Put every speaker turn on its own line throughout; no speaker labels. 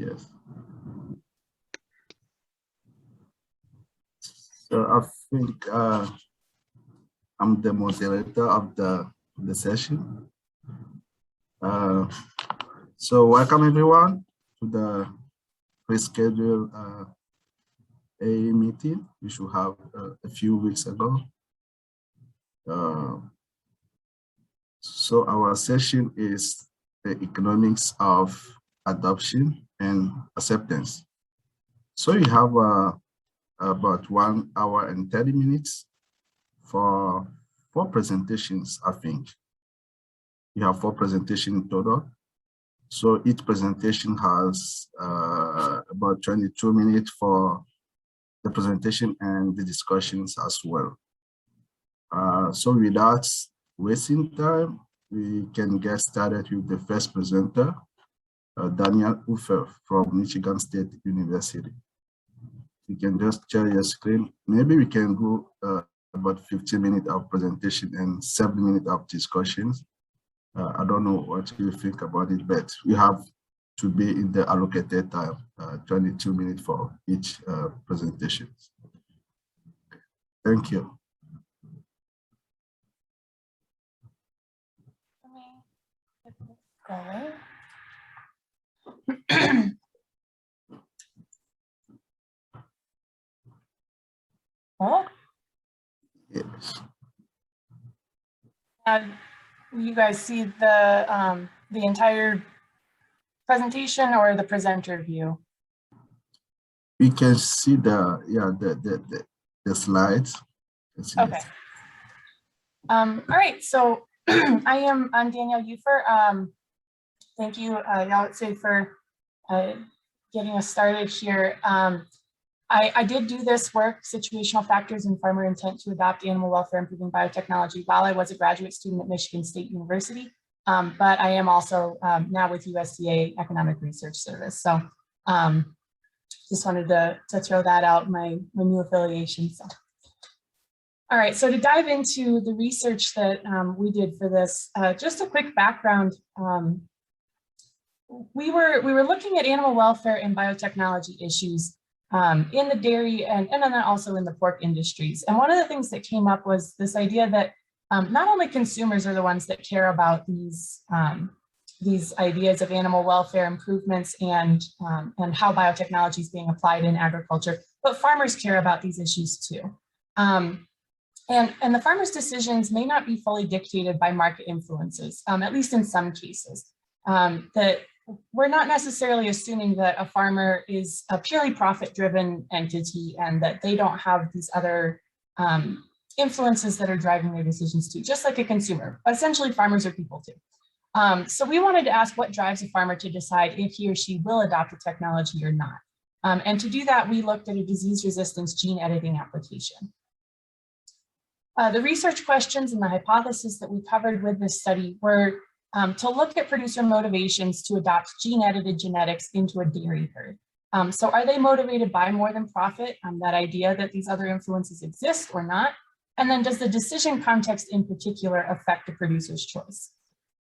Yes. So I think I'm the moderator of the session. So welcome everyone to the pre-scheduled AA meeting we should have a few weeks ago. So our session is the economics of adoption and acceptance. So you have about 1 hour and 30 minutes for 4 presentations, I think. You have 4 presentations in total. So each presentation has about 22 minutes for the presentation and the discussions as well. So without wasting time, we can get started with the first presenter, Daniel Ufer from Michigan State University. You can just share your screen. Maybe we can go about 15 minutes of presentation and 7 minutes of discussions. I don't know what you think about it, but we have to be in the allocated time, 22 minutes for each presentation. Thank you.
Oh.
Yes.
You guys see the entire presentation or the presenter view?
We can see the slides.
Okay. All right. So I'm Danielle Ufer. Thank you, Yalitse, for getting us started here. I did do this work, situational factors and farmer intent to adopt animal welfare improving biotechnology, while I was a graduate student at Michigan State University. But I am also now with USDA Economic Research Service. So just wanted to throw that out, my new affiliation. So. All right, so to dive into the research that we did for this, just a quick background. We were looking at animal welfare and biotechnology issues in the dairy and then also in the pork industries. And one of the things that came up was this idea that not only consumers are the ones that care about these ideas of animal welfare improvements and how biotechnology is being applied in agriculture, but farmers care about these issues too. And the farmers' decisions may not be fully dictated by market influences, at least in some cases. That we're not necessarily assuming that a farmer is a purely profit-driven entity and that they don't have these other influences that are driving their decisions too, just like a consumer. Essentially, farmers are people too. So we wanted to ask what drives a farmer to decide if he or she will adopt a technology or not. And to do that, we looked at a disease resistance gene editing application. The research questions and the hypothesis that we covered with this study were to look at producer motivations to adopt gene-edited genetics into a dairy herd. So are they motivated by more than profit, that idea that these other influences exist or not? And then does the decision context in particular affect the producer's choice?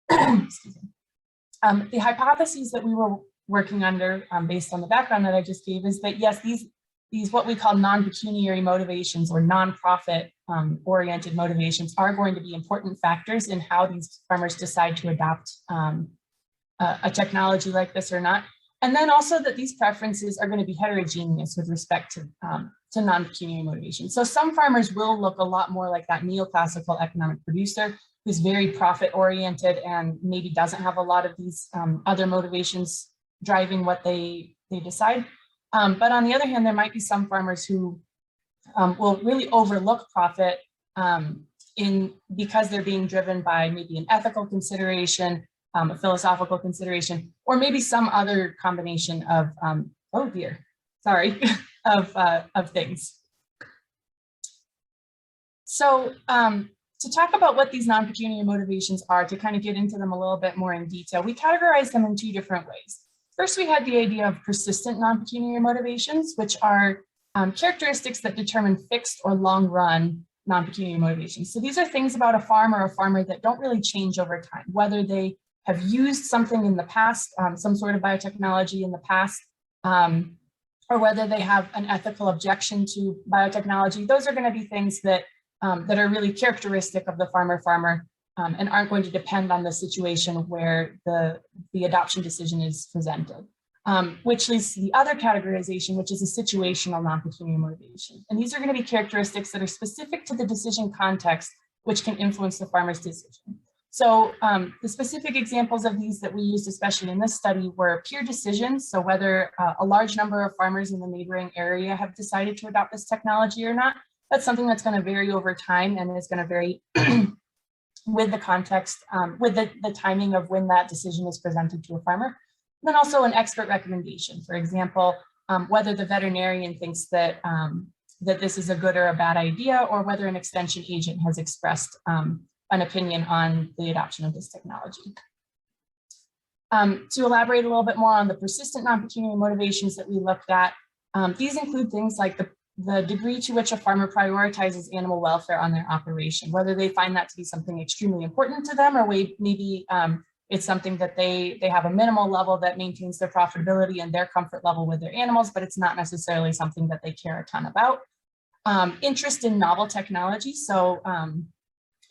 Excuse me. The hypotheses that we were working under based on the background that I just gave is that yes, these what we call non-pecuniary motivations or non-profit oriented motivations are going to be important factors in how these farmers decide to adopt a technology like this or not. And then also that these preferences are going to be heterogeneous with respect to non-pecuniary motivation. So some farmers will look a lot more like that neoclassical economic producer who's very profit oriented and maybe doesn't have a lot of these other motivations driving what they decide. But on the other hand, there might be some farmers who will really overlook profit because they're being driven by maybe an ethical consideration, a philosophical consideration, or maybe some other combination of, oh dear, sorry, of things. So to talk about what these non-pecuniary motivations are, to kind of get into them a little bit more in detail, we categorize them in 2 different ways. First, we had the idea of persistent non-pecuniary motivations, which are characteristics that determine fixed or long-run non-pecuniary motivations. So these are things about a farm or a farmer that don't really change over time, whether they have used something in the past, some sort of biotechnology in the past, or whether they have an ethical objection to biotechnology. Those are going to be things that, that are really characteristic of the farmer and aren't going to depend on the situation where the adoption decision is presented. Which leads to the other categorization, which is a situational non-pecuniary motivation. And these are going to be characteristics that are specific to the decision context, which can influence the farmer's decision. So the specific examples of these that we used, especially in this study, were peer decisions. So whether a large number of farmers in the neighboring area have decided to adopt this technology or not, that's something that's going to vary over time and is going to vary with the context, with the timing of when that decision is presented to a farmer. And then also an expert recommendation. For example, whether the veterinarian thinks that, that this is a good or a bad idea, or whether an extension agent has expressed an opinion on the adoption of this technology. To elaborate a little bit more on the persistent non-pecuniary motivations that we looked at, these include things like the degree to which a farmer prioritizes animal welfare on their operation, whether they find that to be something extremely important to them, or maybe it's something that they have a minimal level that maintains their profitability and their comfort level with their animals, but it's not necessarily something that they care a ton about. Interest in novel technology. So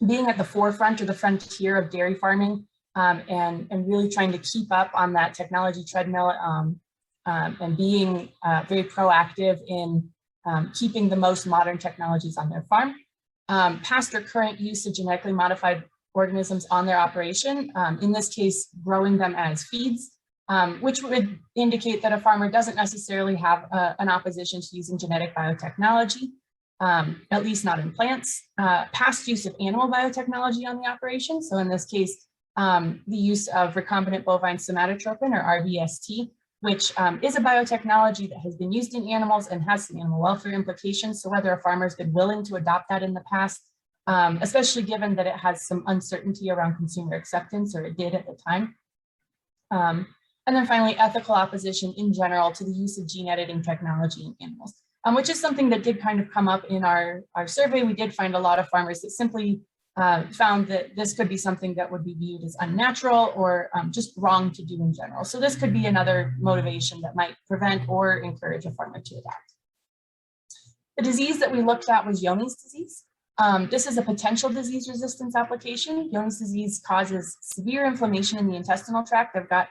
being at the forefront or the frontier of dairy farming and really trying to keep up on that technology treadmill and being very proactive in keeping the most modern technologies on their farm. Past or current use of genetically modified organisms on their operation, in this case, growing them as feeds, which would indicate that a farmer doesn't necessarily have an opposition to using genetic biotechnology, at least not in plants. Past use of animal biotechnology on the operation. So in this case, the use of recombinant bovine somatotropin, or RBST, which is a biotechnology that has been used in animals and has some animal welfare implications. So whether a farmer has been willing to adopt that in the past, especially given that it has some uncertainty around consumer acceptance, or it did at the time. And then finally, ethical opposition in general to the use of gene editing technology in animals, which is something that did kind of come up in our survey. We did find a lot of farmers that simply found that this could be something that would be viewed as unnatural or just wrong to do in general. So this could be another motivation that might prevent or encourage a farmer to adopt. The disease that we looked at was Johne's disease. This is a potential disease resistance application. Johne's disease causes severe inflammation in the intestinal tract. I've got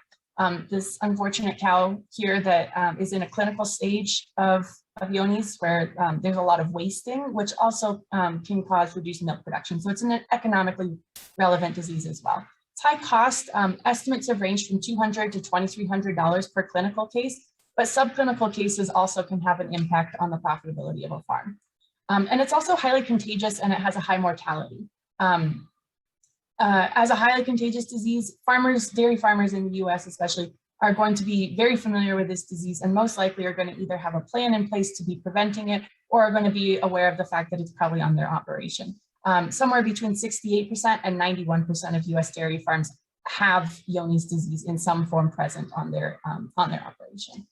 this unfortunate cow here that is in a clinical stage of Johne's, where there's a lot of wasting, which also can cause reduced milk production. So it's an economically relevant disease as well. It's high cost. Estimates have ranged from $200 to $2,300 per clinical case, but subclinical cases also can have an impact on the profitability of a farm. And it's also highly contagious, and it has a high mortality. As a highly contagious disease, dairy farmers in the US especially, are going to be very familiar with this disease and most likely are going to either have a plan in place to be preventing it, or are going to be aware of the fact that it's probably on their operation. Somewhere between 68% and 91% of US dairy farms have Johne's disease in some form present on their operation.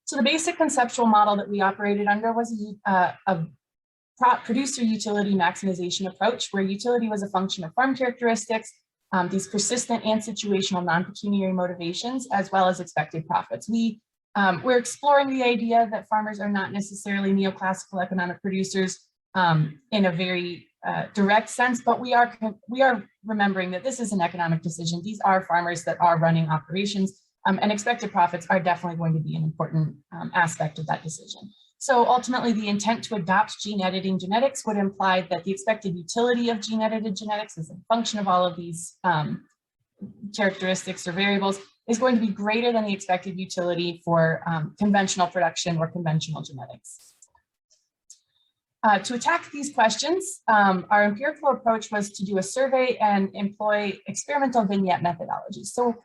So the basic conceptual model that we operated under was a producer utility maximization approach, where utility was a function of farm characteristics, these persistent and situational non-pecuniary motivations, as well as expected profits. We're exploring the idea that farmers are not necessarily neoclassical economic producers in a very direct sense, but we are remembering that this is an economic decision. These are farmers that are running operations, and expected profits are definitely going to be an important aspect of that decision. So ultimately, the intent to adopt gene editing genetics would imply that the expected utility of gene edited genetics as a function of all of these characteristics or variables is going to be greater than the expected utility for conventional production or conventional genetics. To attack these questions, our empirical approach was to do a survey and employ experimental vignette methodology. So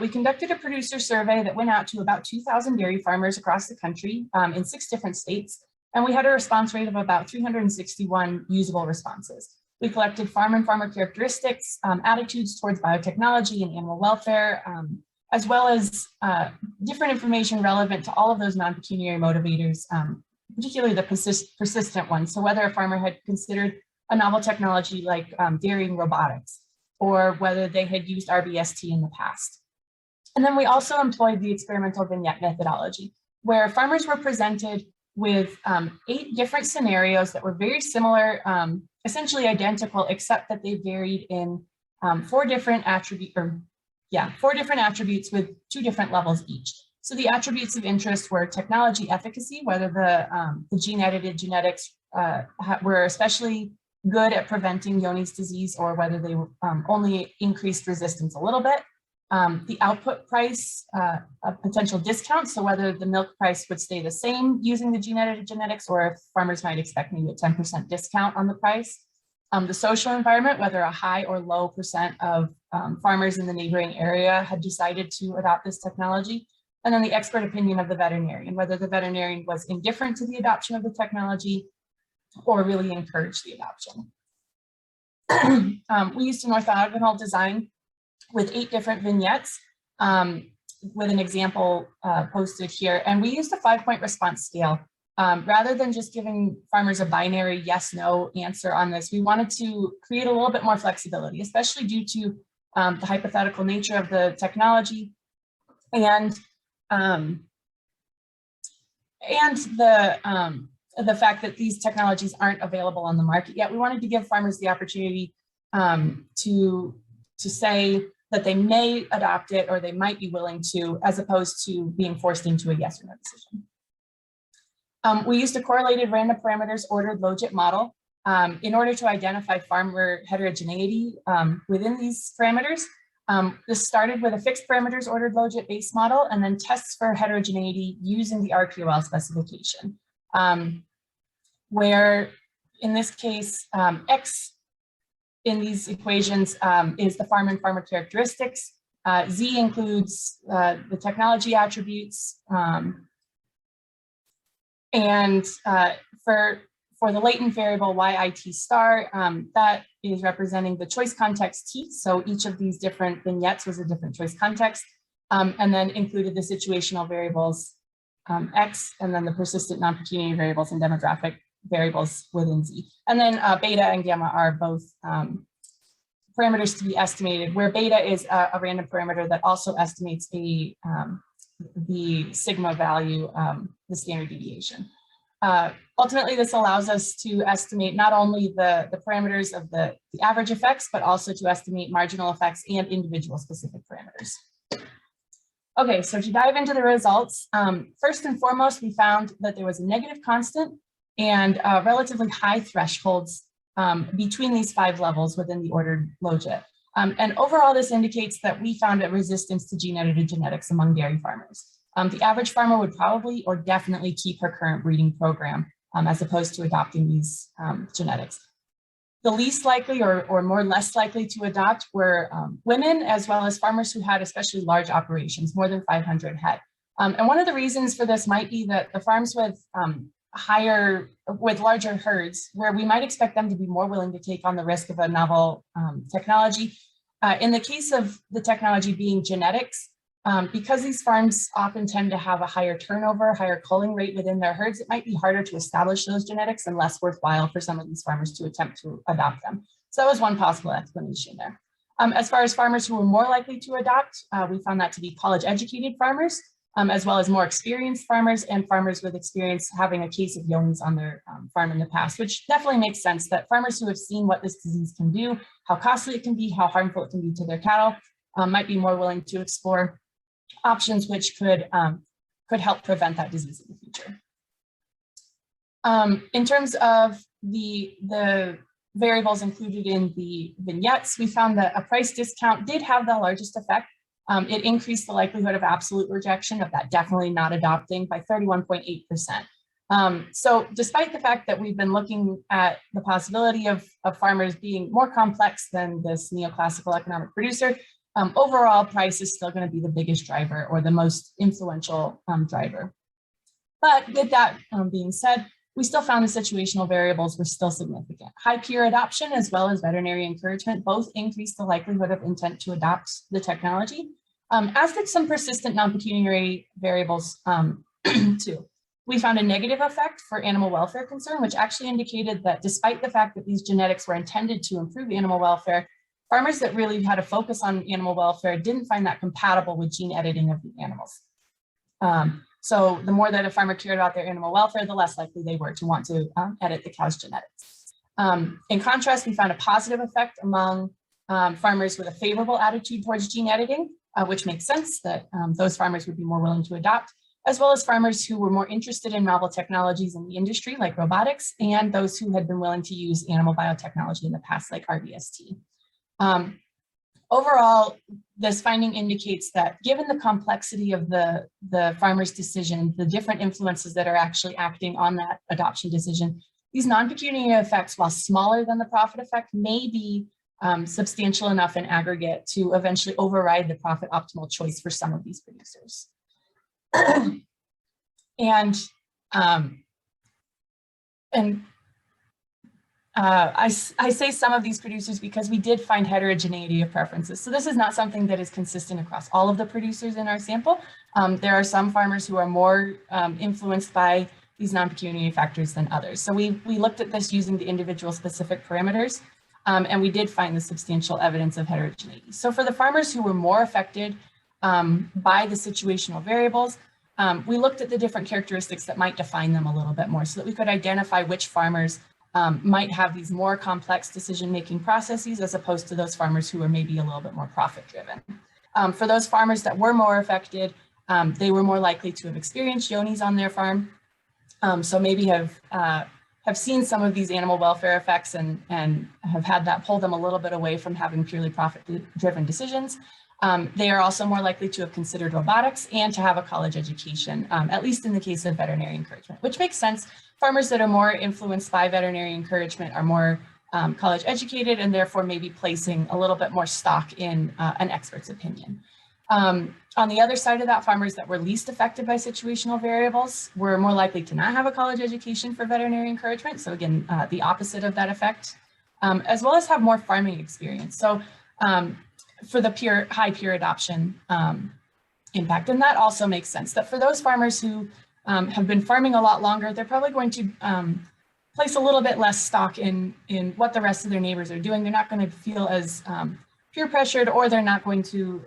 we conducted a producer survey that went out to about 2,000 dairy farmers across the country in 6 different states, and we had a response rate of about 361 usable responses. We collected farm and farmer characteristics, attitudes towards biotechnology and animal welfare, as well as different information relevant to all of those non-pecuniary motivators, particularly the persistent ones. So whether a farmer had considered a novel technology like dairying robotics, or whether they had used RBST in the past. And then we also employed the experimental vignette methodology, where farmers were presented with 8 different scenarios that were very similar, essentially identical, except that they varied in 4 different attributes with 2 different levels each. So the attributes of interest were technology efficacy, whether the gene-edited genetics were especially good at preventing Johne's disease, or whether they only increased resistance a little bit. The output price, a potential discount, so whether the milk price would stay the same using the gene-edited genetics, or if farmers might expect maybe a 10% discount on the price. The social environment, whether a high or low percent of farmers in the neighboring area had decided to adopt this technology. And then the expert opinion of the veterinarian, whether the veterinarian was indifferent to the adoption of the technology or really encouraged the adoption. We used an orthogonal design with 8 different vignettes with an example posted here. And we used a 5-point response scale. Rather than just giving farmers a binary yes, no answer on this, we wanted to create a little bit more flexibility, especially due to the hypothetical nature of the technology and the fact that these technologies aren't available on the market yet. We wanted to give farmers the opportunity to say that they may adopt it or they might be willing to, as opposed to being forced into a yes or no decision. We used a correlated random parameters ordered logit model in order to identify farmer heterogeneity within these parameters. This started with a fixed parameters ordered logit base model and then tests for heterogeneity using the RQL specification, where in this case, X in these equations is the farm and farmer characteristics. Z includes the technology attributes. And for the latent variable YIT star, that is representing the choice context T. So each of these different vignettes was a different choice context, and then included the situational variables X, and then the persistent non-pecuniary variables and demographic variables within Z. And then beta and gamma are both parameters to be estimated, where beta is a random parameter that also estimates the sigma value, the standard deviation. Ultimately, this allows us to estimate not only the parameters of the average effects, but also to estimate marginal effects and individual specific parameters. Okay, so to dive into the results, first and foremost, we found that there was a negative constant and relatively high thresholds between these 5 levels within the ordered logit. And overall, this indicates that we found a resistance to gene-edited genetics among dairy farmers. The average farmer would probably or definitely keep her current breeding program as opposed to adopting these genetics. The least likely or more less likely to adopt were women, as well as farmers who had especially large operations, more than 500 head. And one of the reasons for this might be that the farms with larger herds, where we might expect them to be more willing to take on the risk of a novel technology. In the case of the technology being genetics, because these farms often tend to have a higher turnover, higher culling rate within their herds, it might be harder to establish those genetics and less worthwhile for some of these farmers to attempt to adopt them. So that was one possible explanation there. As far as farmers who were more likely to adopt, we found that to be college-educated farmers, as well as more experienced farmers and farmers with experience having a case of Johne's on their farm in the past, which definitely makes sense that farmers who have seen what this disease can do, how costly it can be, how harmful it can be to their cattle, might be more willing to explore options which could help prevent that disease in the future. In terms of the variables included in the vignettes, we found that a price discount did have the largest effect. It increased the likelihood of absolute rejection, of that definitely not adopting, by 31.8%. So despite the fact that we've been looking at the possibility of farmers being more complex than this neoclassical economic producer, overall price is still going to be the biggest driver or the most influential driver. But with that being said, we still found the situational variables were still significant. High peer adoption as well as veterinary encouragement both increased the likelihood of intent to adopt the technology, as did some persistent non-pecuniary variables too. We found a negative effect for animal welfare concern, which actually indicated that despite the fact that these genetics were intended to improve animal welfare, farmers that really had a focus on animal welfare didn't find that compatible with gene editing of the animals. So the more that a farmer cared about their animal welfare, the less likely they were to want to edit the cow's genetics. In contrast, we found a positive effect among farmers with a favorable attitude towards gene editing, which makes sense that those farmers would be more willing to adopt, as well as farmers who were more interested in novel technologies in the industry, like robotics, and those who had been willing to use animal biotechnology in the past, like RBST. Overall, this finding indicates that given the complexity of the farmer's decision, the different influences that are actually acting on that adoption decision, these non-pecuniary effects, while smaller than the profit effect, may be substantial enough in aggregate to eventually override the profit optimal choice for some of these producers. I say some of these producers because we did find heterogeneity of preferences. So this is not something that is consistent across all of the producers in our sample. There are some farmers who are more influenced by these non-pecuniary factors than others. So we looked at this using the individual specific parameters, and we did find the substantial evidence of heterogeneity. So for the farmers who were more affected by the situational variables, we looked at the different characteristics that might define them a little bit more so that we could identify which farmers might have these more complex decision-making processes as opposed to those farmers who are maybe a little bit more profit-driven. For those farmers that were more affected, they were more likely to have experienced yonis on their farm, so maybe have seen some of these animal welfare effects and have had that pull them a little bit away from having purely profit-driven decisions. They are also more likely to have considered robotics and to have a college education, at least in the case of veterinary encouragement, which makes sense. Farmers that are more influenced by veterinary encouragement are more college educated and therefore maybe placing a little bit more stock in an expert's opinion. On the other side of that, farmers that were least affected by situational variables were more likely to not have a college education for veterinary encouragement. So again, the opposite of that effect, as well as have more farming experience. So for the high peer adoption impact. And that also makes sense that for those farmers who have been farming a lot longer, they're probably going to place a little bit less stock in what the rest of their neighbors are doing. They're not going to feel as peer pressured, or they're not going to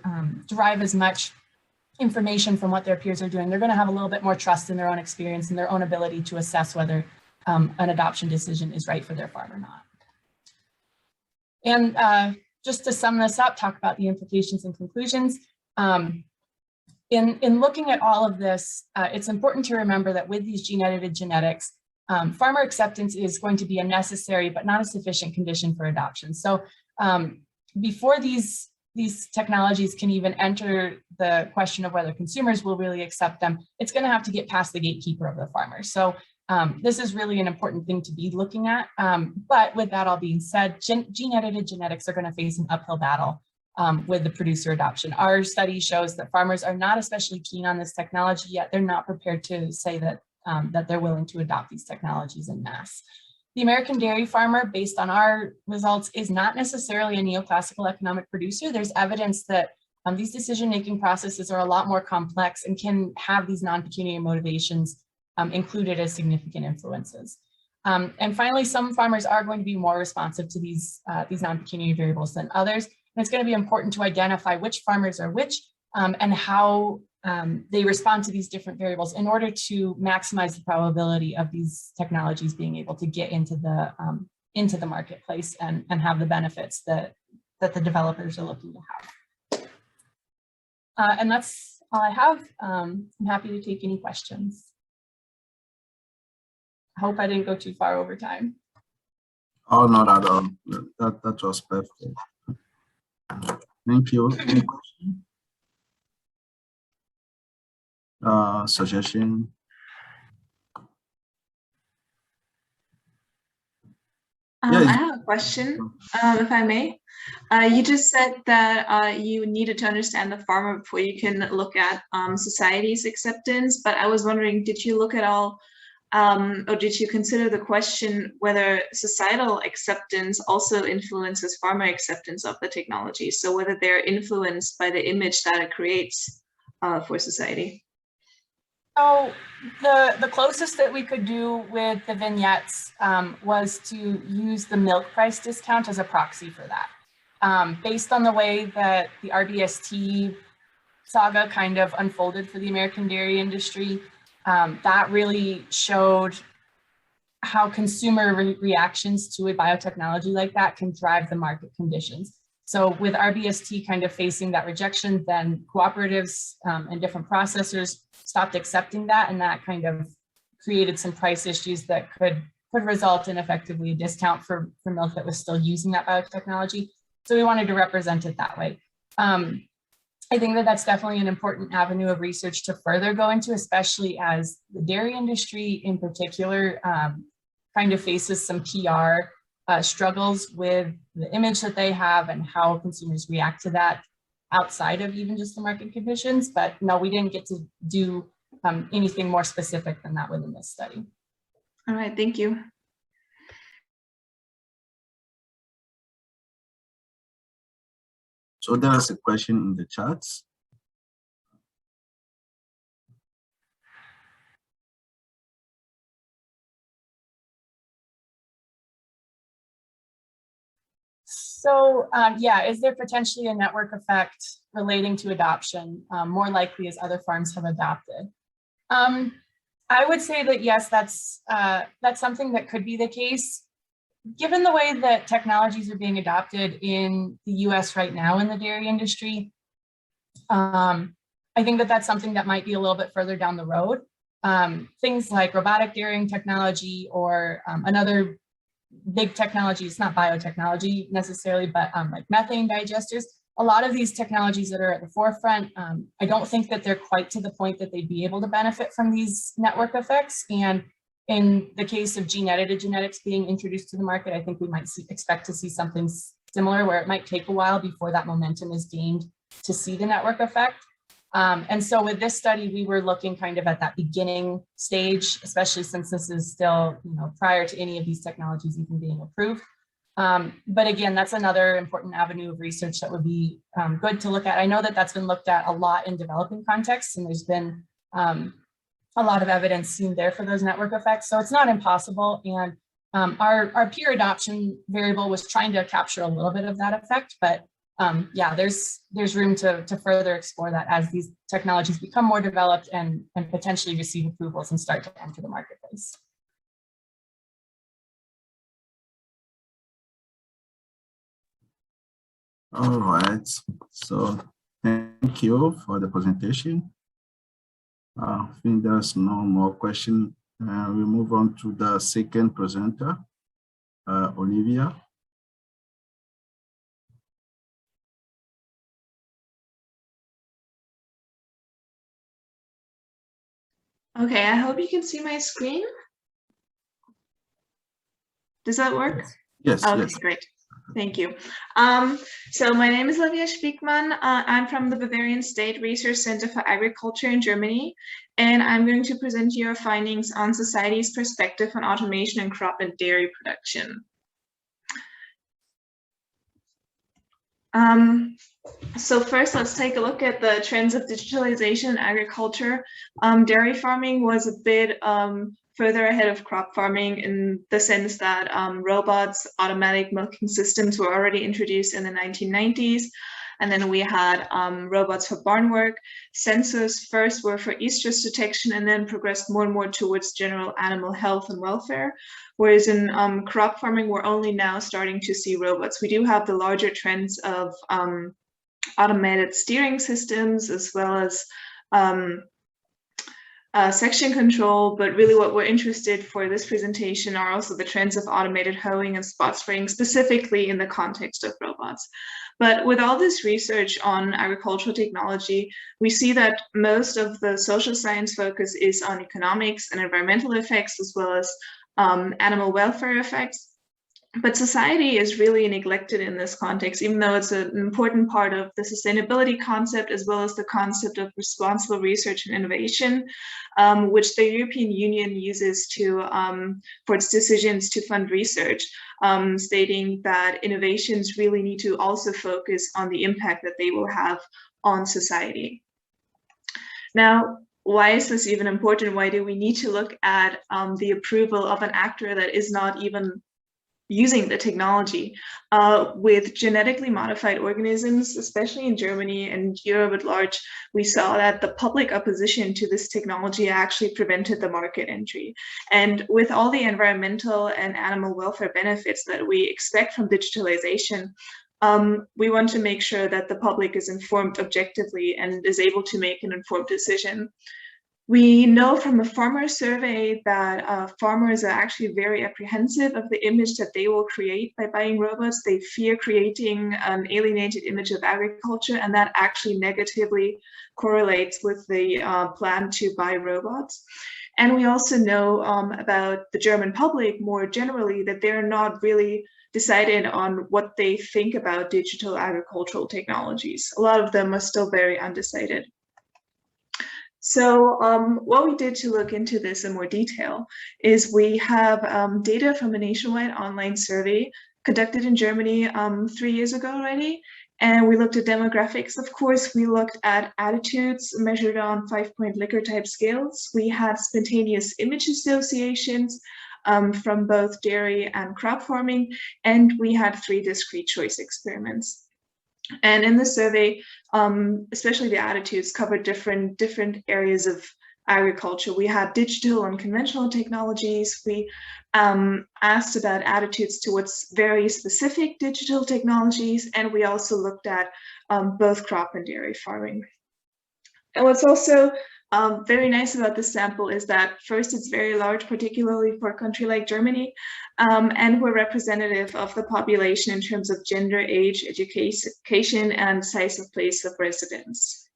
derive as much information from what their peers are doing. They're going to have a little bit more trust in their own experience and their own ability to assess whether an adoption decision is right for their farm or not. And just to sum this up, talk about the implications and conclusions. In looking at all of this, it's important to remember that with these gene-edited genetics, farmer acceptance is going to be a necessary but not a sufficient condition for adoption. So before these technologies can even enter the question of whether consumers will really accept them, it's going to have to get past the gatekeeper of the farmer. So this is really an important thing to be looking at. But with that all being said, gene-edited genetics are going to face an uphill battle with the producer adoption. Our study shows that farmers are not especially keen on this technology yet. They're not prepared to say that, that they're willing to adopt these technologies en masse. The American dairy farmer, based on our results, is not necessarily a neoclassical economic producer. There's evidence that these decision-making processes are a lot more complex and can have these non-pecuniary motivations included as significant influences. And finally, some farmers are going to be more responsive to these non-pecuniary variables than others. And it's going to be important to identify which farmers are which and how they respond to these different variables in order to maximize the probability of these technologies being able to get into the marketplace and have the benefits that the developers are looking to have. And that's all I have. I'm happy to take any questions. I hope I didn't go too far over time.
Oh, not at all. That was perfect. Thank you. Any question? Suggestion?
I have a question, if I may. You just said that you needed to understand the farmer before you can look at society's acceptance, but I was wondering, did you look at all, or did you consider the question whether societal acceptance also influences farmer acceptance of the technology? So whether they're influenced by the image that it creates for society?
So the closest that we could do with the vignettes was to use the milk price discount as a proxy for that. based on the way that the RBST saga kind of unfolded for the American dairy industry, that really showed how consumer reactions to a biotechnology like that can drive the market conditions. So with RBST kind of facing that rejection, then cooperatives and different processors stopped accepting that, and that kind of created some price issues that could result in effectively a discount for milk that was still using that biotechnology. So we wanted to represent it that way. I think that that's definitely an important avenue of research to further go into, especially as the dairy industry in particular kind of faces some PR struggles with the image that they have and how consumers react to that outside of even just the market conditions. But no, we didn't get to do anything more specific than that within this study.
All right, thank you.
So there's a question in the chat.
So yeah, is there potentially a network effect relating to adoption, more likely as other farms have adopted? I would say that yes, that's something that could be the case. Given the way that technologies are being adopted in the US right now in the dairy industry, I think that that's something that might be a little bit further down the road. Things like robotic dairying technology or another big technology, it's not biotechnology necessarily, but like methane digesters. A lot of these technologies that are at the forefront, I don't think that they're quite to the point that they'd be able to benefit from these network effects. And in the case of gene-edited genetics being introduced to the market, I think we might expect to see something similar where it might take a while before that momentum is gained to see the network effect. And so with this study, we were looking kind of at that beginning stage, especially since this is still, prior to any of these technologies even being approved. But again, that's another important avenue of research that would be good to look at. I know that that's been looked at a lot in developing contexts, and there's been a lot of evidence seen there for those network effects. So it's not impossible. And our peer adoption variable was trying to capture a little bit of that effect, but yeah, there's room to further explore that as these technologies become more developed and potentially receive approvals and start to enter the marketplace.
All right, so thank you for the presentation. I think there's no more question. We move on to the second presenter, Olivia.
Okay, I hope you can see my screen. Does that work?
Yes,
okay,
yes.
Great. Thank you. So my name is Olivia Spiekmann. I'm from the Bavarian State Research Center for Agriculture in Germany, and I'm going to present you our findings on society's perspective on automation in crop and dairy production. So first, let's take a look at the trends of digitalization in agriculture. Dairy farming was a bit further ahead of crop farming in the sense that robots, automatic milking systems were already introduced in the 1990s. And then we had robots for barn work. Sensors first were for estrus detection and then progressed more and more towards general animal health and welfare. Whereas in crop farming, we're only now starting to see robots. We do have the larger trends of automated steering systems as well as section control, but really what we're interested for this presentation are also the trends of automated hoeing and spot spraying, specifically in the context of robots. But with all this research on agricultural technology, we see that most of the social science focus is on economics and environmental effects, as well as animal welfare effects. But society is really neglected in this context, even though it's an important part of the sustainability concept, as well as the concept of responsible research and innovation, which the European Union uses for its decisions to fund research, stating that innovations really need to also focus on the impact that they will have on society. Now, why is this even important? Why do we need to look at the approval of an actor that is not even using the technology with genetically modified organisms, especially in Germany and Europe at large. We saw that the public opposition to this technology actually prevented the market entry. And with all the environmental and animal welfare benefits that we expect from digitalization, we want to make sure that the public is informed objectively and is able to make an informed decision. We know from a farmer survey that farmers are actually very apprehensive of the image that they will create by buying robots. They fear creating an alienated image of agriculture, and that actually negatively correlates with the plan to buy robots. And we also know about the German public more generally that they're not really decided on what they think about digital agricultural technologies. A lot of them are still very undecided. So what we did to look into this in more detail is we have data from a nationwide online survey conducted in Germany 3 years ago already. And we looked at demographics, of course. We looked at attitudes measured on 5-point Likert type scales. We had spontaneous image associations from both dairy and crop farming. And we had 3 discrete choice experiments. And in the survey, especially the attitudes covered different areas of agriculture. We had digital and conventional technologies. We asked about attitudes towards very specific digital technologies, and we also looked at both crop and dairy farming. And what's also very nice about this sample is that first, it's very large, particularly for a country like Germany, and we're representative of the population in terms of gender, age, education, and size of place of residence.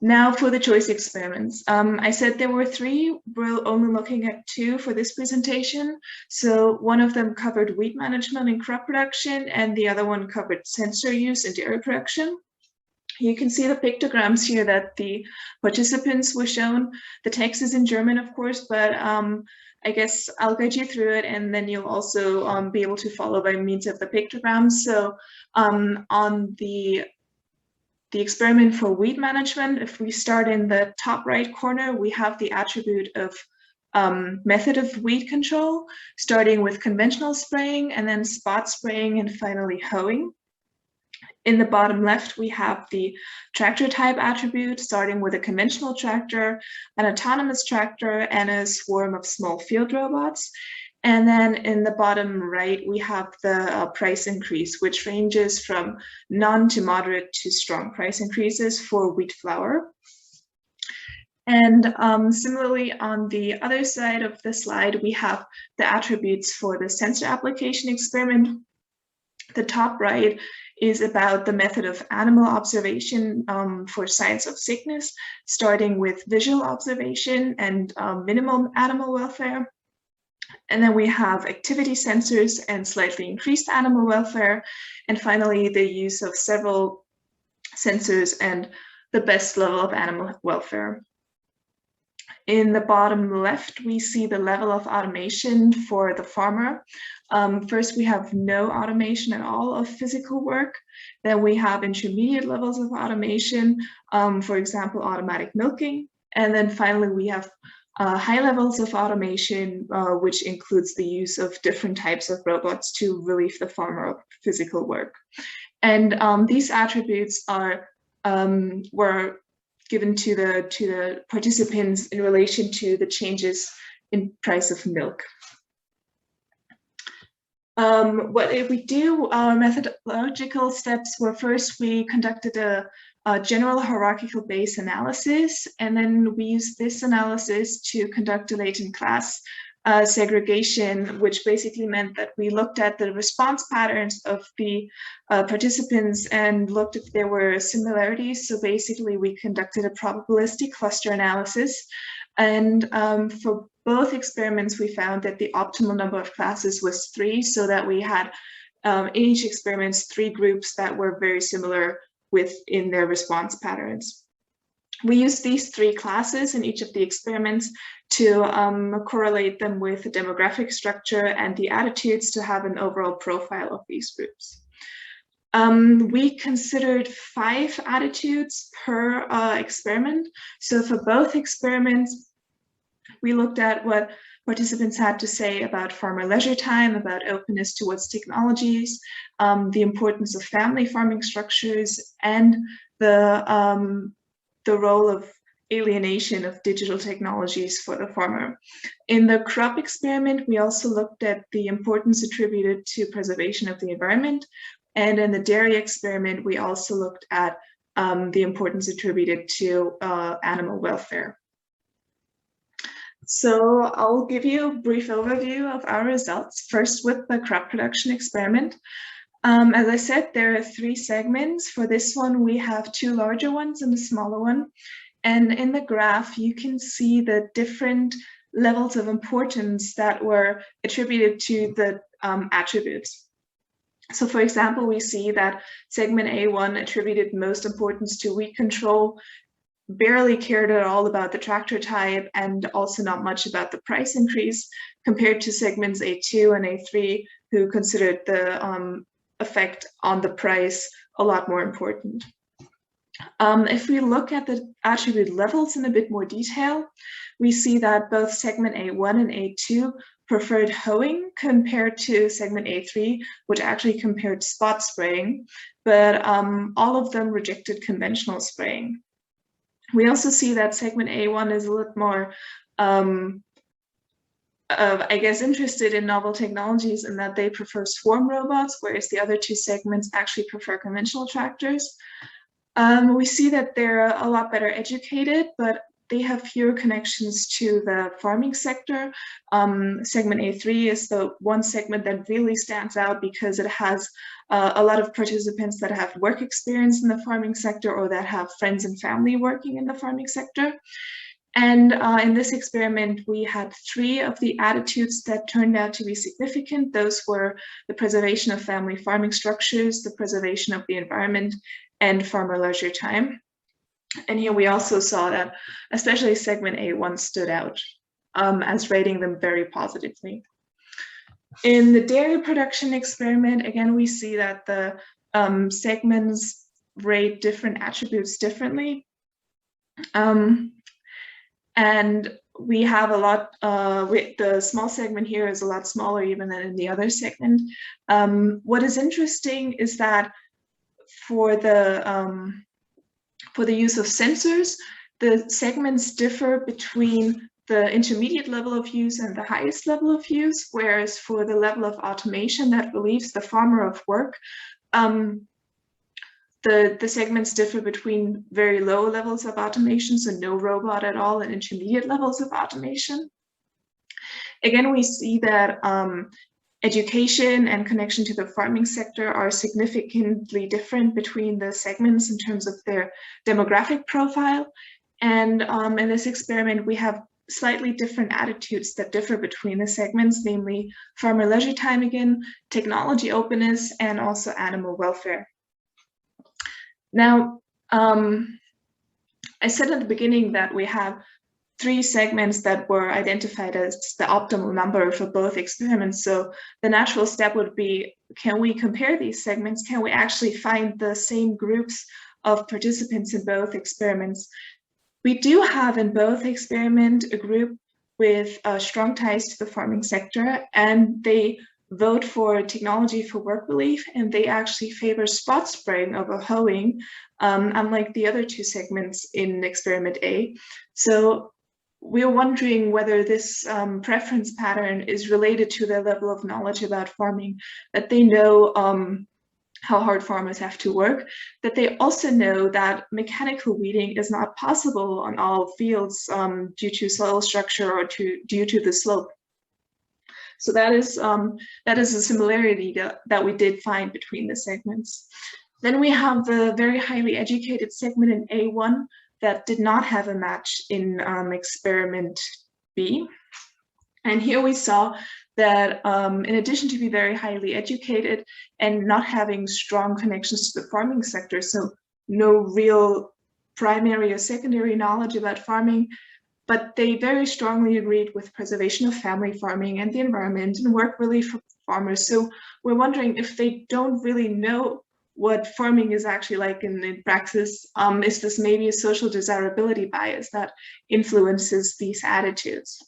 Now for the choice experiments. I said there were 3, we're only looking at 2 for this presentation. So one of them covered weed management and crop production, and the other one covered sensor use in dairy production. You can see the pictograms here that the participants were shown. The text is in German, of course, but I guess I'll guide you through it, and then you'll also be able to follow by means of the pictograms. So on the experiment for weed management, if we start in the top right corner, we have the attribute of method of weed control, starting with conventional spraying and then spot spraying and finally hoeing. In the bottom left, we have the tractor type attribute, starting with a conventional tractor, an autonomous tractor, and a swarm of small field robots. And then in the bottom right, we have the price increase, which ranges from none to moderate to strong price increases for wheat flour. And similarly, on the other side of the slide, we have the attributes for the sensor application experiment. The top right is about the method of animal observation for signs of sickness, starting with visual observation and minimum animal welfare. And then we have activity sensors and slightly increased animal welfare. And finally, the use of several sensors and the best level of animal welfare. In the bottom left, we see the level of automation for the farmer. First, we have no automation at all of physical work. Then we have intermediate levels of automation, for example, automatic milking. And then finally, we have high levels of automation, which includes the use of different types of robots to relieve the farmer of physical work. And these attributes were given to the participants in relation to the changes in price of milk. What did we do? Our methodological steps were first we conducted a general hierarchical base analysis, and then we used this analysis to conduct a latent class segregation, which basically meant that we looked at the response patterns of the participants and looked if there were similarities. So basically we conducted a probabilistic cluster analysis, and for both experiments we found that the optimal number of classes was 3, so that we had in each experiment 3 groups that were very similar within their response patterns. We used these 3 classes in each of the experiments to correlate them with the demographic structure and the attitudes to have an overall profile of these groups. We considered 5 attitudes per experiment. So for both experiments, We looked at what participants had to say about farmer leisure time, about openness towards technologies, the importance of family farming structures, and the role of alienation of digital technologies for the farmer. In the crop experiment, we also looked at the importance attributed to preservation of the environment. And in the dairy experiment, we also looked at the importance attributed to animal welfare. So I'll give you a brief overview of our results, first with the crop production experiment. As I said, there are 3 segments. For this one, we have 2 larger ones and a smaller one. And in the graph, you can see the different levels of importance that were attributed to the attributes. So for example, we see that segment A1 attributed most importance to weed control, barely cared at all about the tractor type, and also not much about the price increase, compared to segments A2 and A3, who considered the effect on the price a lot more important. If we look at the attribute levels in a bit more detail, we see that both segment A1 and A2 preferred hoeing compared to segment A3, which actually compared spot spraying, but all of them rejected conventional spraying. We also see that segment A1 is a little more, I guess, interested in novel technologies, and that they prefer swarm robots, whereas the other 2 segments actually prefer conventional tractors. We see that they're a lot better educated, but they have fewer connections to the farming sector. Segment A3 is the one segment that really stands out because it has a lot of participants that have work experience in the farming sector or that have friends and family working in the farming sector. And in this experiment, we had 3 of the attitudes that turned out to be significant. Those were the preservation of family farming structures, the preservation of the environment, and farmer leisure time. And here we also saw that especially segment A1 stood out as rating them very positively. In the dairy production experiment, again, we see that the segments rate different attributes differently. And we have a lot, the small segment here is a lot smaller even than in the other segment. What is interesting is that for the use of sensors, the segments differ between the intermediate level of use and the highest level of use, whereas for the level of automation that relieves the farmer of work, the segments differ between very low levels of automation, so no robot at all, and intermediate levels of automation. Again, we see that education and connection to the farming sector are significantly different between the segments in terms of their demographic profile. And in this experiment, we have slightly different attitudes that differ between the segments, namely farmer leisure time again, technology openness, and also animal welfare. Now, I said at the beginning that we have 3 segments that were identified as the optimal number for both experiments. So the natural step would be, can we compare these segments? Can we actually find the same groups of participants in both experiments? We do have in both experiments a group with strong ties to the farming sector, and they vote for technology for work relief, and they actually favor spot spraying over hoeing, unlike the other 2 segments in experiment A. So we're wondering whether this preference pattern is related to their level of knowledge about farming, that they know how hard farmers have to work, that they also know that mechanical weeding is not possible on all fields due to soil structure or due to the slope. So that is a similarity that we did find between the segments. Then we have the very highly educated segment in A1 that did not have a match in experiment B. And here we saw that in addition to be very highly educated and not having strong connections to the farming sector, so no real primary or secondary knowledge about farming, but they very strongly agreed with preservation of family farming and the environment and work relief for farmers. So we're wondering if they don't really know what farming is actually like in practice. Is this maybe a social desirability bias that influences these attitudes?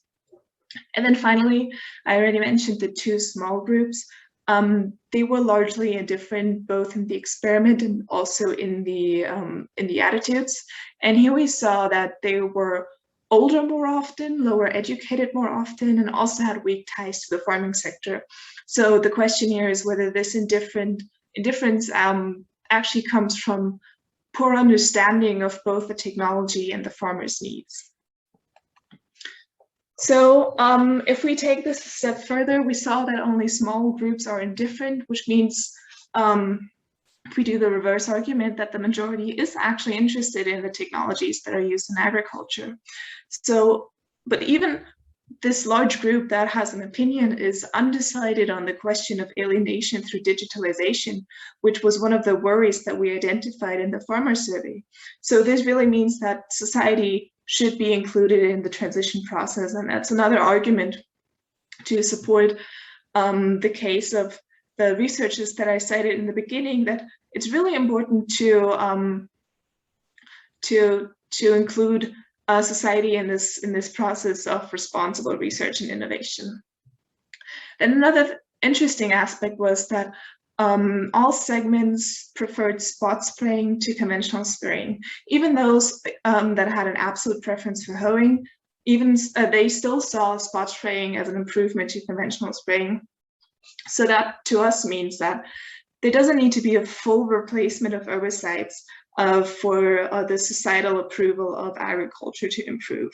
And then finally, I already mentioned the two small groups. They were largely indifferent, both in the experiment and also in the attitudes. And here we saw that they were older more often, lower educated more often, and also had weak ties to the farming sector. So the question here is whether this indifference actually comes from poor understanding of both the technology and the farmer's needs. So if we take this a step further, we saw that only small groups are indifferent, which means if we do the reverse argument that the majority is actually interested in the technologies that are used in agriculture. So, but even this large group that has an opinion is undecided on the question of alienation through digitalization, which was one of the worries that we identified in the farmer survey. So this really means that society should be included in the transition process. And that's another argument to support the case of the researchers that I cited in the beginning, that it's really important to include society in this process of responsible research and innovation. And another interesting aspect was that all segments preferred spot spraying to conventional spraying. Even those that had an absolute preference for hoeing, even they still saw spot spraying as an improvement to conventional spraying. So that to us means that there doesn't need to be a full replacement of herbicides for the societal approval of agriculture to improve.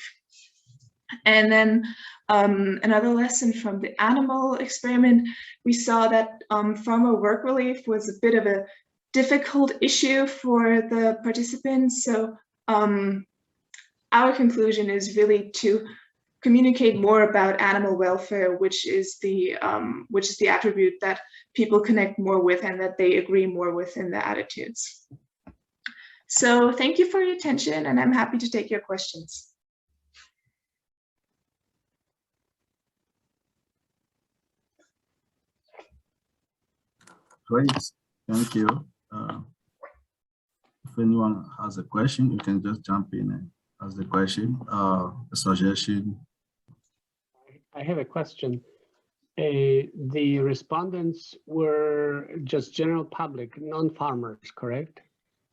And then another lesson from the animal experiment, we saw that farmer work relief was a bit of a difficult issue for the participants. So our conclusion is really to communicate more about animal welfare, which is the attribute that people connect more with and that they agree more with in the attitudes. So thank you for your attention, and I'm happy to take your questions.
Great, thank you. If anyone has a question, you can just jump in and ask the question, a suggestion.
I have a question. The respondents were just general public, non-farmers, correct?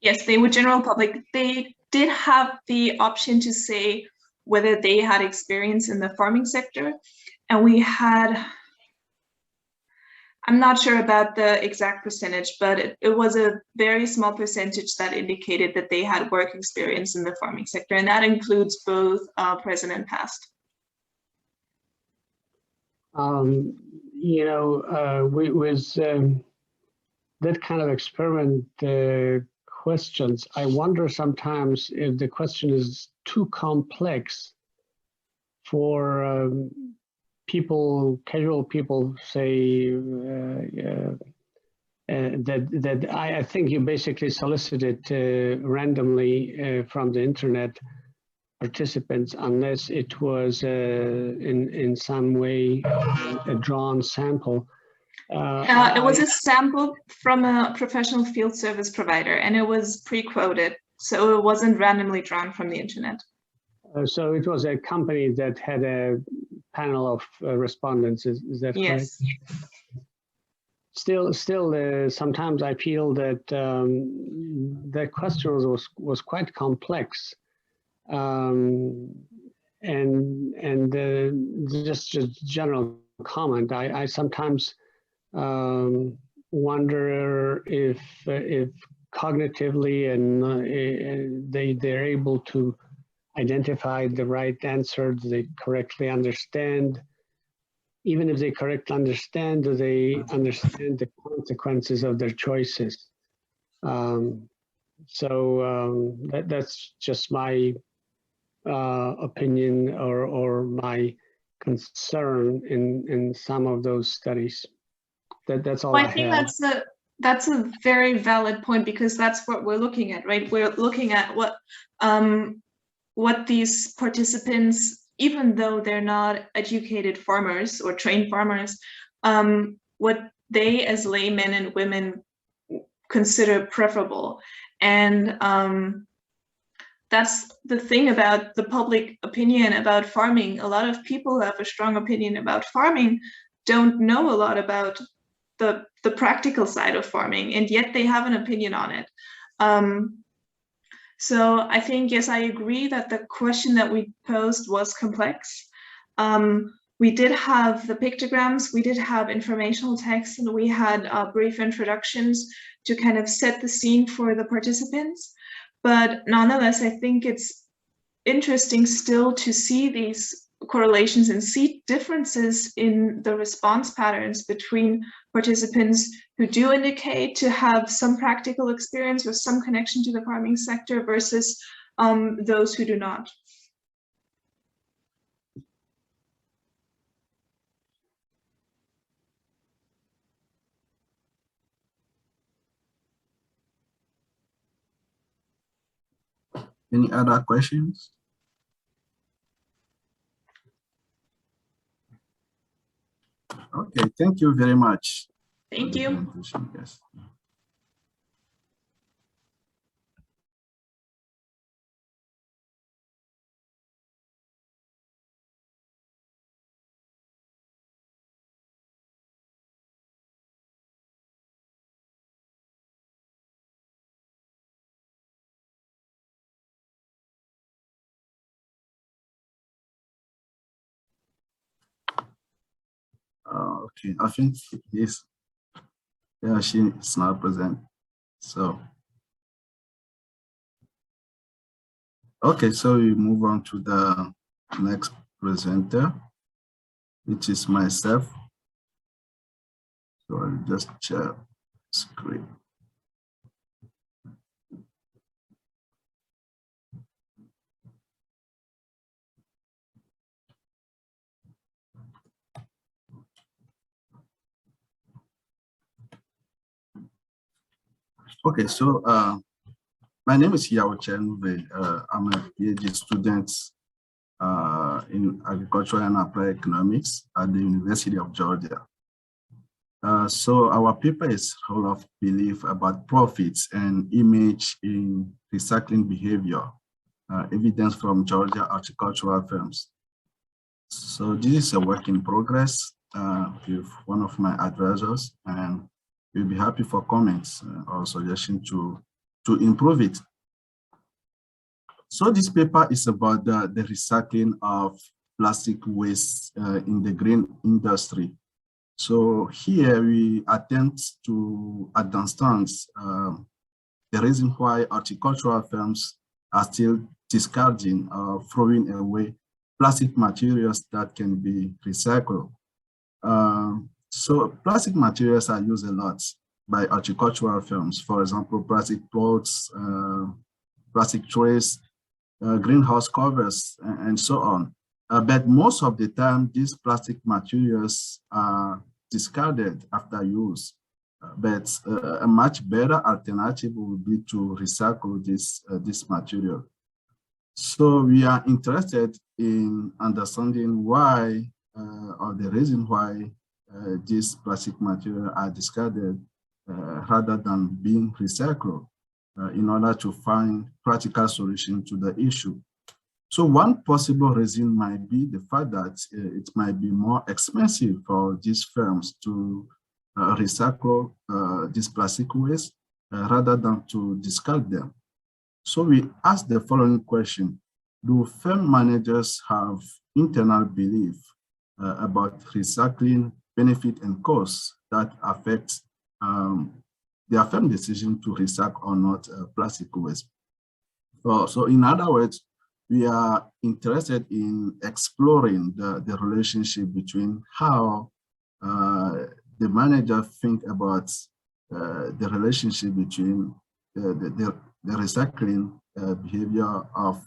Yes, they were general public. They did have the option to say whether they had experience in the farming sector. And we had, I'm not sure about the exact percentage, but it was a very small percentage that indicated that they had work experience in the farming sector. And that includes both present and past.
You know, with that kind of experiment questions, I wonder sometimes if the question is too complex for people, casual people, say that I think you basically solicited randomly from the internet participants, unless it was in some way a drawn sample.
It was a sample from a professional field service provider, and it was pre-quoted, so it wasn't randomly drawn from the internet.
So it was a company that had a panel of respondents, is that
yes.
correct? Still, sometimes I feel that the question was quite complex. And just a general comment, I sometimes wonder if cognitively and they're able to identify the right answer. Do they correctly understand? Even if they correctly understand, do they understand the consequences of their choices? That's just my opinion or my concern in some of those studies. That's all
well,
I
think
have.
that's a very valid point, because that's what we're looking at, right? We're looking at what these participants, even though they're not educated farmers or trained farmers, what they as laymen and women consider preferable. And that's the thing about the public opinion about farming. A lot of people who have a strong opinion about farming don't know a lot about the practical side of farming, and yet they have an opinion on it. So I think, yes, I agree that the question that we posed was complex. We did have the pictograms, we did have informational text, and we had brief introductions to kind of set the scene for the participants. But nonetheless, I think it's interesting still to see these correlations and see differences in the response patterns between participants who do indicate to have some practical experience or some connection to the farming sector versus those who do not.
Any other questions? Okay, thank you very much.
Thank you.
Yes. Okay, I think he's, yeah, she is not present. So, okay, so we move on to the next presenter, which is myself. So I'll just share screen. Okay, so my name is Yao Chen. I'm a PhD student in agricultural and applied economics at the University of Georgia. So our paper is full of belief about profits and image in recycling behavior, evidence from Georgia horticultural firms. So this is a work in progress with one of my advisors, and we'll be happy for comments or suggestions to improve it. So this paper is about the recycling of plastic waste in the green industry. So here we attempt to understand the reason why horticultural firms are still discarding or throwing away plastic materials that can be recycled. So plastic materials are used a lot by horticultural firms. For example, plastic pots, plastic trays, greenhouse covers, and so on. But most of the time, these plastic materials are discarded after use. But a much better alternative would be to recycle this material. So we are interested in understanding why, or the reason why these plastic materials are discarded rather than being recycled in order to find practical solution to the issue. So one possible reason might be the fact that it might be more expensive for these firms to recycle these plastic waste rather than to discard them. So we ask the following question: do firm managers have internal belief about recycling benefit and costs that affect their firm decision to recycle or not plastic waste? So in other words, we are interested in exploring the relationship between how the manager think about the relationship between the recycling behavior of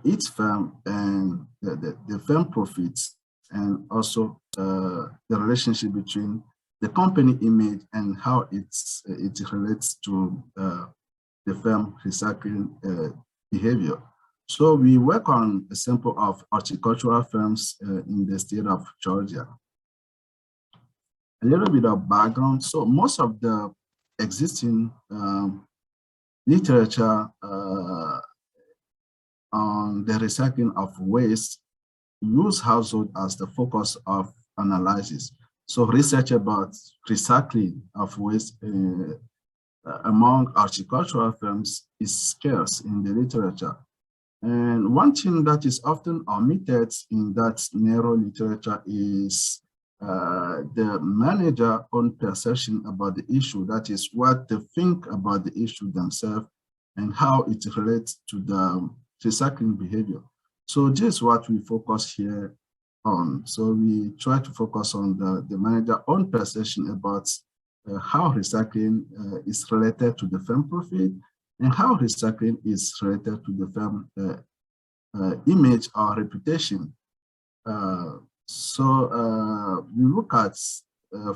each firm and the firm profits, and also the relationship between the company image and how it relates to the firm recycling behavior. So we work on a sample of horticultural firms in the state of Georgia. A little bit of background. So most of the existing literature on the recycling of waste use household as the focus of analysis. So research about recycling of waste among horticultural firms is scarce in the literature. And one thing that is often omitted in that narrow literature is the manager's own perception about the issue, that is what they think about the issue themselves and how it relates to the recycling behavior. So this is what we focus here on. So we try to focus on the manager's own perception about how recycling is related to the firm profit and how recycling is related to the firm image or reputation. So we look at,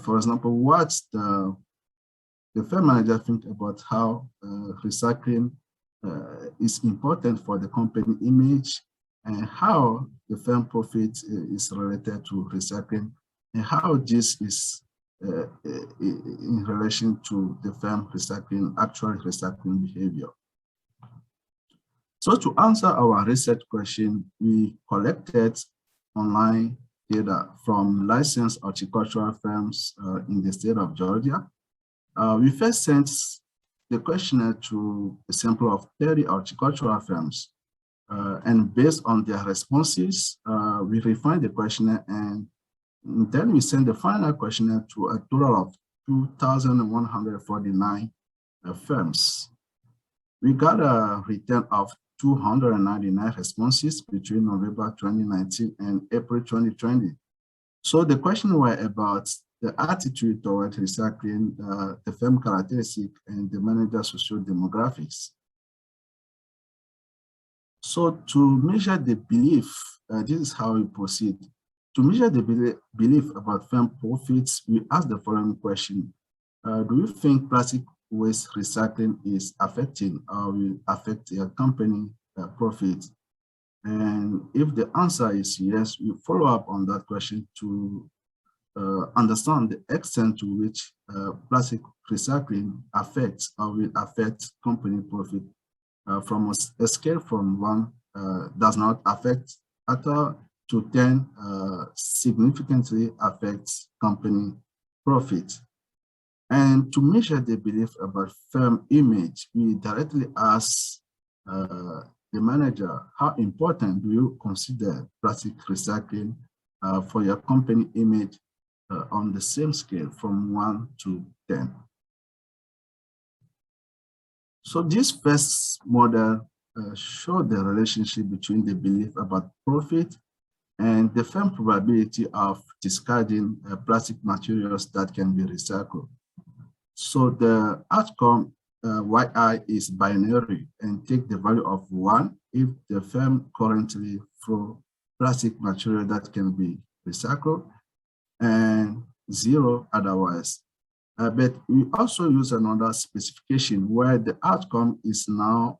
for example, what the firm manager think about how recycling is important for the company image and how the firm profit is related to recycling and how this is in relation to the firm recycling, actual recycling behavior. So to answer our research question, we collected online data from licensed horticultural firms in the state of Georgia. We first sent the questionnaire to a sample of 30 horticultural firms. And based on their responses, we refined the questionnaire and then we sent the final questionnaire to a total of 2,149 firms. We got a return of 299 responses between November 2019 and April 2020. So the question were about the attitude toward recycling, the firm characteristic, and the manager social demographics. So to measure the belief, this is how we proceed. To measure the belief about firm profits, we ask the following question. Do you think plastic waste recycling is affecting or will affect your company profit? And if the answer is yes, we follow up on that question to understand the extent to which plastic recycling affects or will affect company profit from a scale from 1 does not affect at all to 10 significantly affects company profit. And to measure the belief about firm image, we directly ask the manager, how important do you consider plastic recycling for your company image on the same scale from 1 to 10? So this first model showed the relationship between the belief about profit and the firm probability of discarding plastic materials that can be recycled. So the outcome yi is binary and take the value of 1 if the firm currently throw plastic material that can be recycled and 0 otherwise. But we also use another specification where the outcome is now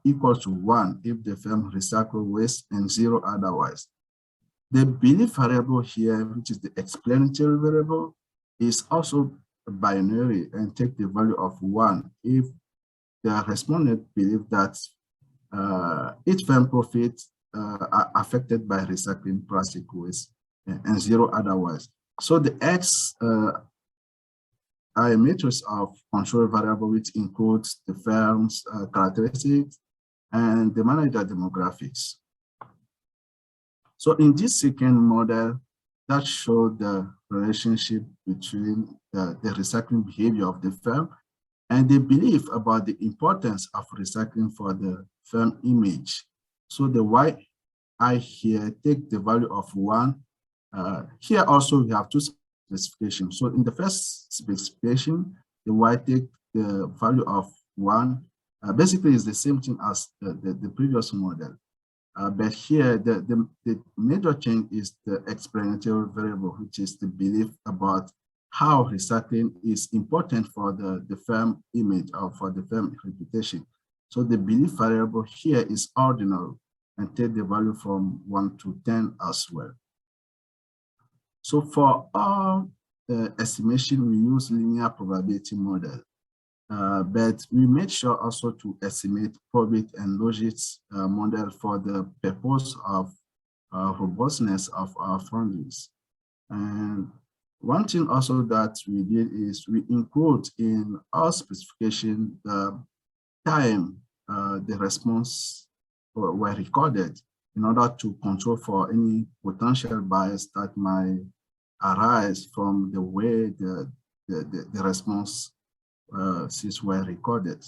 equal to 1 if the firm recycle waste and 0 otherwise. The belief variable here, which is the explanatory variable, is also binary and take the value of 1 if the respondent believe that each firm profits are affected by recycling plastic waste and 0 otherwise. So the X are a matrix of control variable which includes the firm's characteristics and the manager demographics. So in this second model, that showed the relationship between the recycling behavior of the firm and the belief about the importance of recycling for the firm image. So the yi here take the value of 1. Here also we have 2 specifications. So in the first specification, the y take the value of 1. Basically, is the same thing as the previous model. But here, the major change is the explanatory variable, which is the belief about how recycling is important for the firm image or for the firm reputation. So the belief variable here is ordinal and take the value from 1 to 10 as well. So for all estimation, we use linear probability model. But we made sure also to estimate probit and logits model for the purpose of robustness of our findings. And one thing also that we did is we include in our specification the time the response were recorded in order to control for any potential bias that might arise from the way the response were recorded.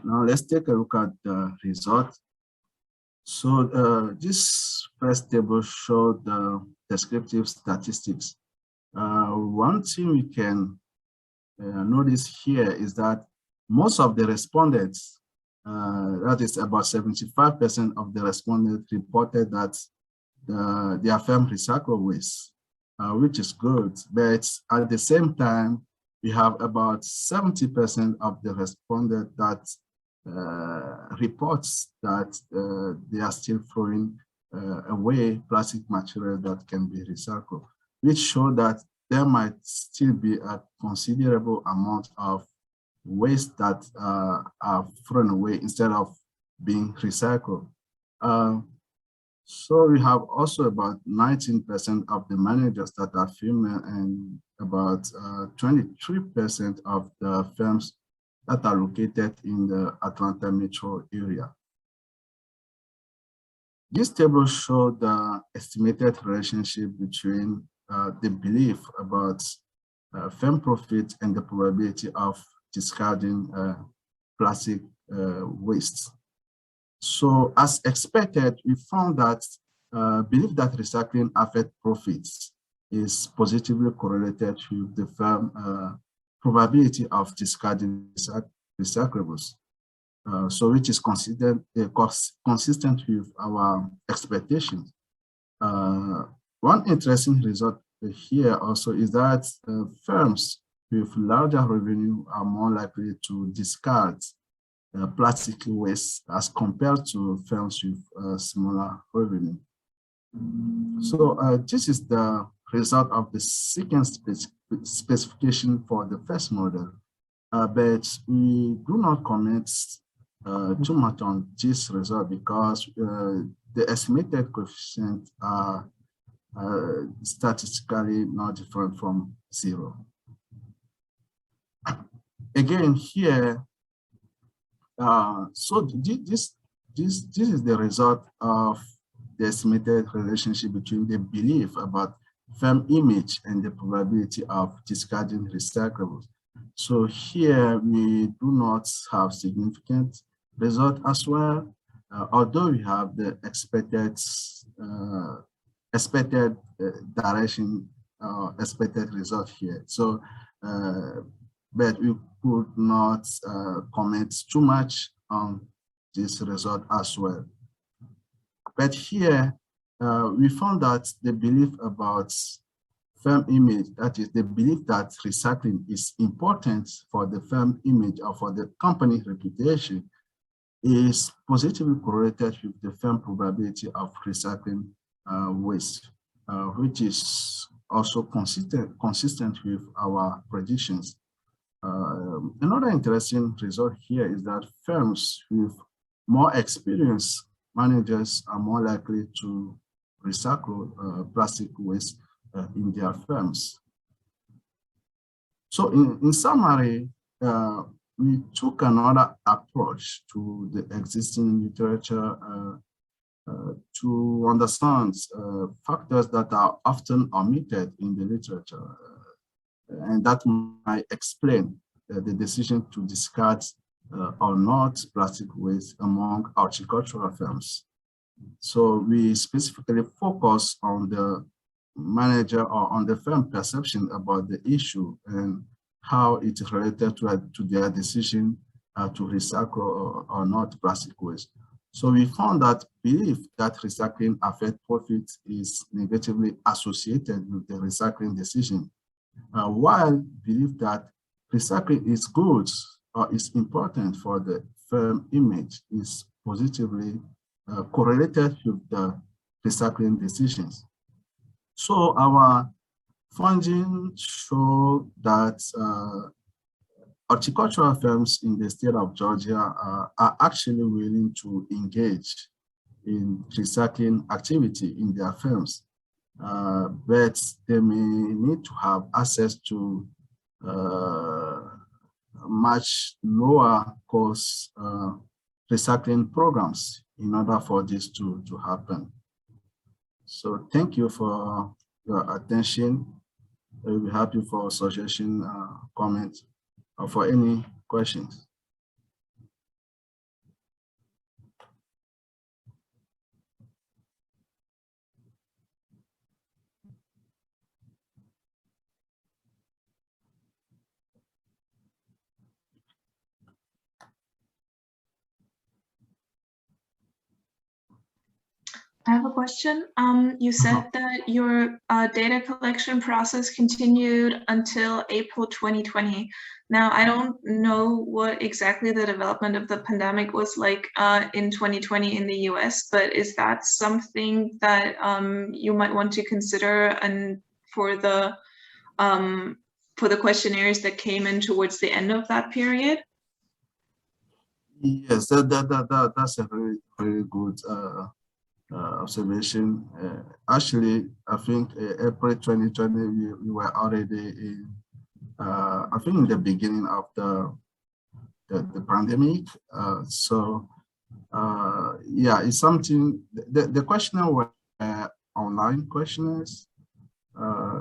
Now let's take a look at the result. So this first table showed the descriptive statistics. One thing we can notice here is that most of the respondents, that is about 75% of the respondents, reported that their firm recycle waste, which is good. But at the same time, we have about 70% of the respondents that reports that they are still throwing away plastic material that can be recycled, which show that there might still be a considerable amount of waste that are thrown away instead of being recycled. So we have also about 19% of the managers that are female and about 23% of the firms that are located in the Atlanta metro area. This table shows the estimated relationship between the belief about firm profit and the probability of discarding plastic waste. So as expected, we found that belief that recycling affects profits is positively correlated with the firm probability of discarding recyclables. So which is consistent with our expectations. One interesting result here also is that firms with larger revenue are more likely to discard plastic waste as compared to firms with smaller revenue. So this is the result of the second specification for the first model, but we do not comment too much on this result because the estimated coefficients are statistically not different from 0. Again, here, so this is the result of the estimated relationship between the belief about firm image and the probability of discarding recyclables. So here we do not have significant result as well, although we have the expected direction, expected result here. So, but we could not comment too much on this result as well. But here, we found that the belief about firm image, that is the belief that recycling is important for the firm image or for the company reputation, is positively correlated with the firm probability of recycling waste, which is also consistent with our predictions. Another interesting result here is that firms with more experienced managers are more likely to recycle plastic waste in their firms. So in summary, we took another approach to the existing literature to understand factors that are often omitted in the literature, and that might explain the decision to discard or not plastic waste among horticultural firms. So we specifically focus on the manager or on the firm perception about the issue and how it is related to their decision to recycle or not plastic waste. So we found that belief that recycling affects profit is negatively associated with the recycling decision, while belief that recycling is good or is important for the firm image is positively correlated with the recycling decisions. So our Funding show that horticultural firms in the state of Georgia are actually willing to engage in recycling activity in their firms, but they may need to have access to much lower cost recycling programs in order for this to happen. So thank you for your attention. We'll be happy for suggestion, comments, or for any questions.
I have a question. You said that your data collection process continued until April 2020. Now, I don't know what exactly the development of the pandemic was like in 2020 in the US, but is that something that you might want to consider and for the questionnaires that came in towards the end of that period?
Yes, that's a very, very good observation. Actually, I think April 2020, we were already in, I think in the beginning of the pandemic. Yeah, it's something, the questionnaire were online questionnaires.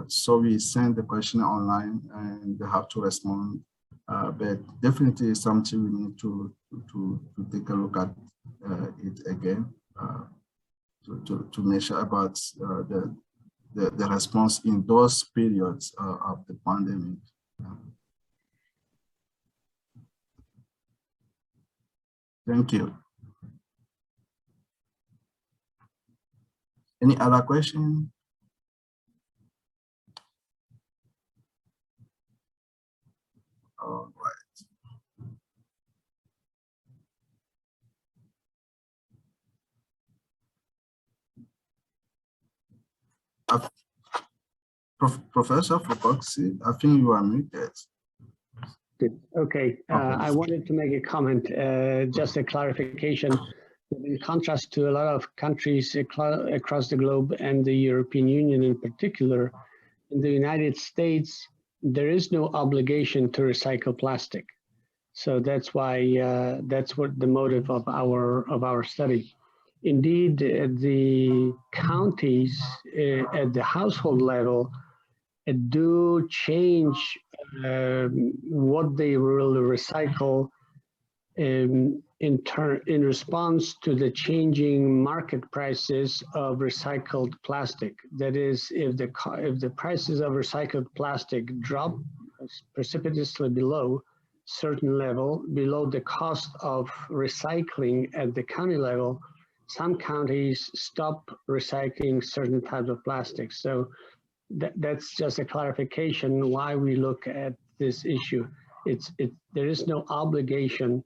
So we send the questionnaire online and they have to respond. But definitely something we need to take a look at it again. To measure about the response in those periods of the pandemic. Thank you. Any other question? All right. Professor Fukoksi, I think you are muted.
Good. Okay, I wanted to make a comment, just a clarification. In contrast to a lot of countries across the globe and the European Union in particular, in the United States, there is no obligation to recycle plastic. So that's why, that's what the motive of our study. Indeed, the counties at the household level do change what they will recycle in response to the changing market prices of recycled plastic. That is, if the prices of recycled plastic drop precipitously below certain level, below the cost of recycling at the county level, some counties stop recycling certain types of plastics. So that's just a clarification why we look at this issue. There is no obligation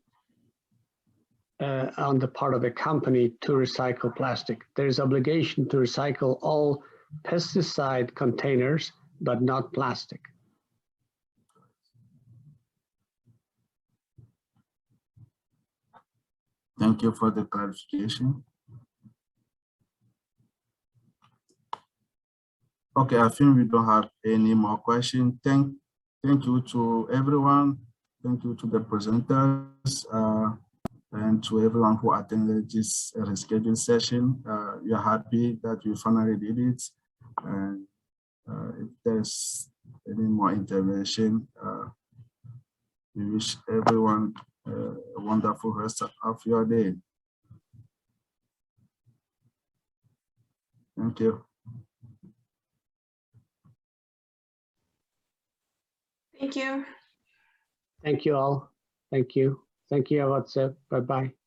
on the part of a company to recycle plastic. There is obligation to recycle all pesticide containers, but not plastic.
Thank you for the clarification. Okay, I think we don't have any more questions. Thank you to everyone. Thank you to the presenters and to everyone who attended this rescheduled session. We are happy that we finally did it. And if there's any more intervention, we wish everyone a wonderful rest of your day. Thank you.
Thank you.
Thank you all. Thank you. Thank you, WhatsApp. Bye-bye.